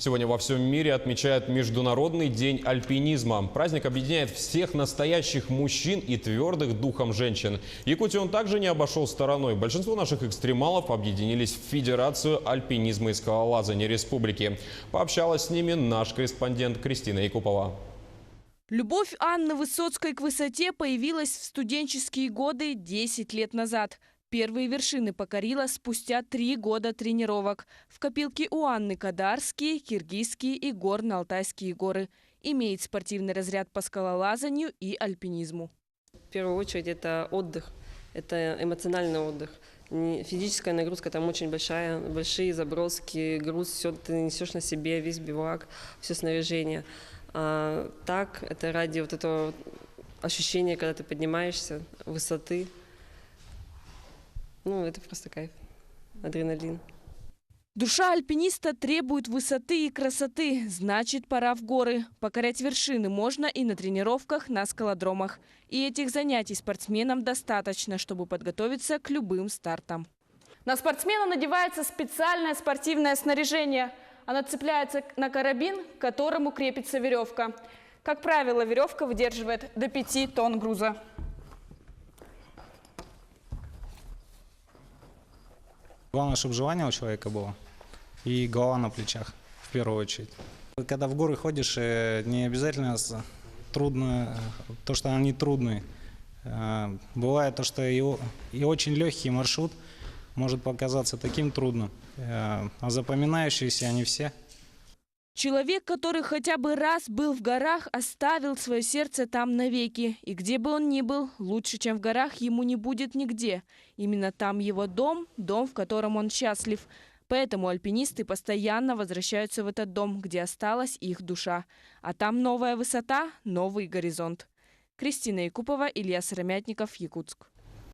Сегодня во всем мире отмечают Международный день альпинизма. Праздник объединяет всех настоящих мужчин и твердых духом женщин. Якутию он также не обошел стороной. Большинство наших экстремалов объединились в Федерацию альпинизма и скалолазания республики. Пообщалась с ними наш корреспондент Кристина Якупова. Любовь Анны Высоцкой к высоте появилась в студенческие годы 10 лет назад. Первые вершины покорила спустя 3 года тренировок. В копилке у Анны Кадарские, Киргизские и Горно-Алтайские горы. Имеет спортивный разряд по скалолазанию и альпинизму. В первую очередь это отдых, это эмоциональный отдых. Физическая нагрузка там очень большая, большие заброски, груз, все ты несешь на себе, весь бивак, все снаряжение. А так, это ради вот этого ощущения, когда ты поднимаешься, высоты. Ну, это просто кайф, адреналин. Душа альпиниста требует высоты и красоты, значит, пора в горы. Покорять вершины можно и на тренировках на скалодромах. И этих занятий спортсменам достаточно, чтобы подготовиться к любым стартам. На спортсмена надевается специальное спортивное снаряжение. Оно цепляется на карабин, к которому крепится веревка. Как правило, веревка выдерживает до 5 тонн груза. Главное, чтобы желание у человека было и голова на плечах, в первую очередь. Когда в горы ходишь, не обязательно трудно, то, что они трудные. Бывает то, что и очень легкий маршрут может показаться таким трудным, а запоминающиеся они все. Человек, который хотя бы раз был в горах, оставил свое сердце там навеки. И где бы он ни был, лучше, чем в горах, ему не будет нигде. Именно там его дом, дом, в котором он счастлив. Поэтому альпинисты постоянно возвращаются в этот дом, где осталась их душа. А там новая высота, новый горизонт. Кристина Якупова, Илья Сыромятников, Якутск.